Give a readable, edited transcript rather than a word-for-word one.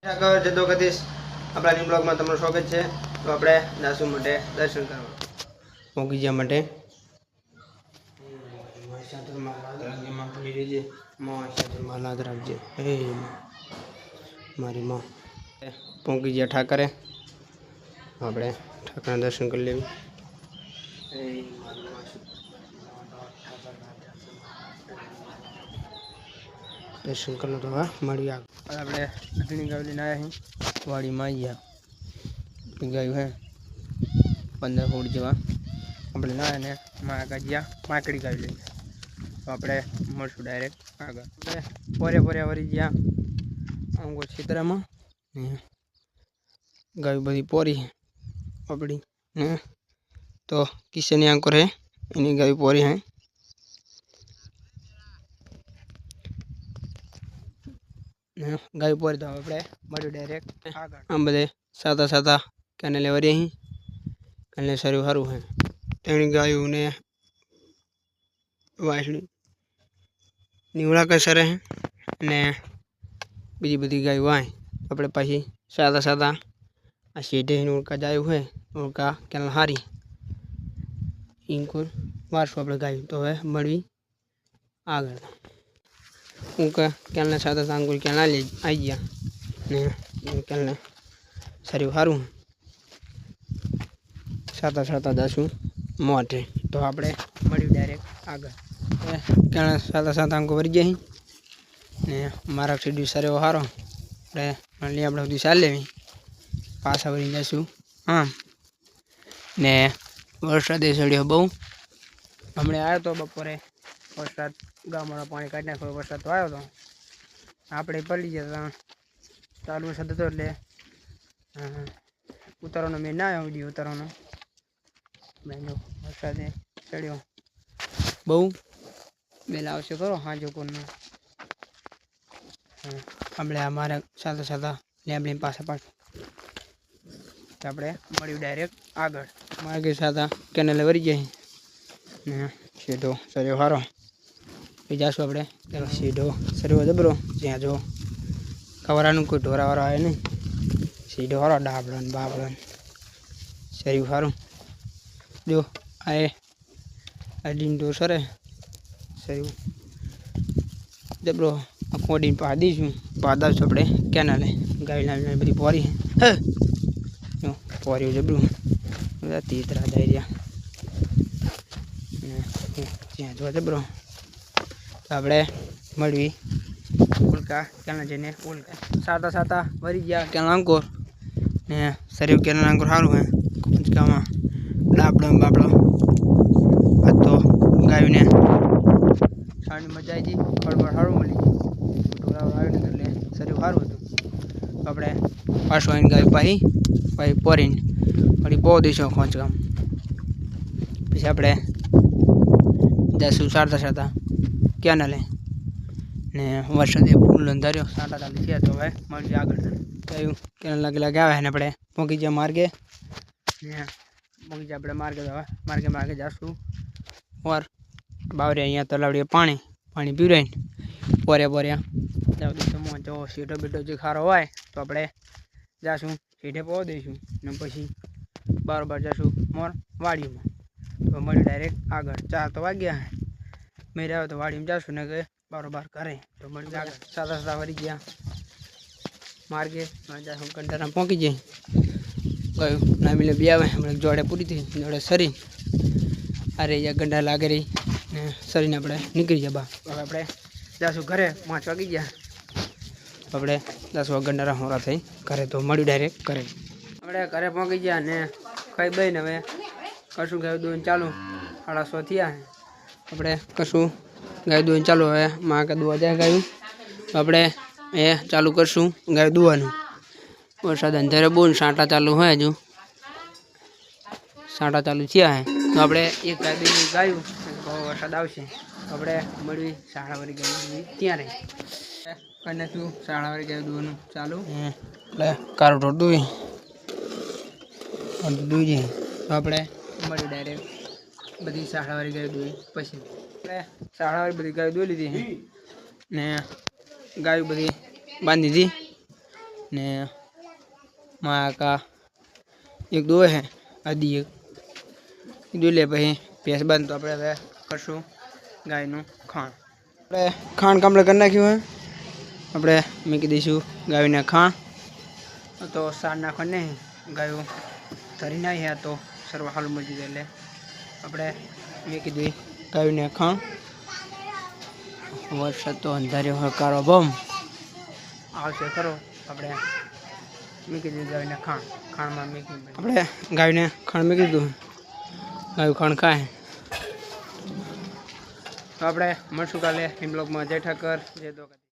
જતો કદીશ આપણા ન્યૂ બ્લોગમાં તમારું સ્વાગત છે। તો આપણે જાસુ માટે દર્શન કરવા પહોંચી ગયા માટે મારી માં પહોંચી ગયા ઠાકરે। આપણે ઠાકરના દર્શન કરી લેવી। दर्शन कर लो तो हाँ मड़ी आग अपने दूधनी गाय लेने आया हैं वाड़ी में आई गाय है 15 फूट जवा अपने लाया ने माँ का जिया माकड़ी गाय ले तो अपने मरसू डायरेक्ट आगे पोरे पोरे वरी जिया हमको क्षेत्र में गाय बड़ी पोरी है अपनी तो किसी ने आंकर है इन्हीं गाय पोरी है। गाय पर तो अपने मळ्યું डायरेक्ट आम बधे सादा सादा कैनल वरी ही कैनल सारू सारू है तेणी गायों ने वासड़ी निवड़ा कसरे है ने बीजी बधी गायों आए अपने पाછી सादा सादा आ सीधे उनका जायु है उनका कैनल हारी इनको वारसो अपने गाय तो है मळवी आगे उनका कैनल सादा सांगुल कैनल आई गया ने कैनल सारी हारू सादा सादा दसू मोटे तो आपणे मळ्યું डायरेक्ट आगे कैनल सादा सादा अंको वरी गई ने मारा सीडी सारे हारो रे मळी आपणे बधी चाल लेवी पासा वरी जसू हाँ ने वरसाद सड़्यो बहु हमणे आयो तो बपोरे वरसाद गामड़ा पानी काढ़ी नाखो वरसाद तो आयो तो आपणे पड़ी गया चालू वरसाद तो एटले उतारવાનો મેં ના આવ્યો વિડીયો ઉતારવાનો મેનો વરસાદે ચડ્યો બહુ બેલા આવશે કરો હાજો કોનો આપણે અમારા સાદા સાદા લેબલી પાસે પાછું આપણે મળ્યું ડાયરેક્ટ આગળ માર્ગે સાદા કેનલ વરી જાય ને સીધો સર્યો હારો जासू अपने चलो सीधो सर जबरो ज्यादा जो कवरा कोई ढोरा वारा है नहीं सीधो हारो डाबड़न बाबड़न सरी हारू जो आए अडीन डो सरे सरी जबरो कोडी पादी छू पादा अपने कैनल गाय लाइन बड़ी पोरी है जो पोरी जबरू तीतरा जाए ज्यादा जो जबरो આપણે મળવી ઉલકા કેના જઈને ઉલકા સાતા સાતા વરી ગયા કેના અંકોર ને સરિયો કેના અંકોર સારું હે કંચકામાં ડાબડો બાબડો આ તો ગાયને સાણી મજા આવી ગઈ ફળફળ સારું મળી ગયું ઢોરા આવીને એટલે સરિયું સારું હતું આપણે પાછું આવીને ગાય પાઈ પોરીને વળી બહુ દઈશું ખોંચકામ પછી આપણે જશું સારતા સારતા कैनल ने वरसादे फूल अंधार्यो साटा चालू थया तो हवे मळी आगळ कયું कैनल लागे लागे आवे ने આપણે પોકી ગયા માર્ગે ને પોકી ગયા આપણે માર્ગે હવે માર્ગે માર્गे जासू और बावरे અહીંયા તલાવડીએ પાણી પાણી પીવરાઈને પોરે પોરે જાવ તો મોજો સીટો બીટો જે ખારો હોય તો આપણે જાસू સીધે પો દઈશું ને પછી બાર જાસू મોર વાડીમાં તો મળી ડાયરેક્ટ આગળ 4 તો વાગ્યા मेरे आओ तो वाड़ी में जासू ने गए बार करे तो मर जाकर सादा सादा वरी गया मार्गे जासू कंडरा पहुँची जाए गयो ना मिले भी आवे हम जोड़े पूरी थी जोड़े सरी अरे या गंडा लागे रही ने सरी ने अपने निकली गया बा अपने जासू घरे 5 वागी गया अपने 10 गंडारा होरा थी घरे तो मळ्યું डायरेक्ट करे अपने घरे पहुँची गया ने खाई बई ने कशु गए दूध चालू 6:30 थिया अपने कशु गाय दुआ चालू है माँ का दुआ जाए गाय अपने ये चालू करशू गाय दुआ वरसाद अंधेरे बोल साटा चालू है जो साटा चालू थया है तो अपने एक गाय बी गायू वरसाद आवशे अपने मळवी शाळा वरी गाय त्यारे कने तू शाळा वरी गाय दुआ चालू એટલે કારો દૂઈ દૂઈ તો આપણે મળી ડાયરેક્ટ बधी शाळावारी गाय दुई पछी शाळावारी बधी गाय दुई लीधी ने गाय बधी बांधी दी ने माँ का एक दो है आदि एक दूल्हे भाई भैंस बंद तो अपने હવે કરશું ગાયનું ખાણ આપણે ખાણ કમ્પ્લીટ કરી નાખ્યું હે આપણે મૂકી દઈશું ગાયને ખાણ તો સાર નાખવા નહીં ગાયો ધરી નાખી હે તો સરવા હાલ મળી જાય એટલે આપણે મૂકી દઈએ ગાયને ખાણ વરસાદ તો અંધાર્યો હકારો બમ આવશે ખરો આપણે મૂકી દીધું ગાયને ખાણમાં મૂકી આપણે ગાયને ખાણ મૂકી દીધું ગાયું ખાણ ખાય તો આપણે મળશું કાલે બ્લોગમાં જય ઠાકર જય દ્વારકા।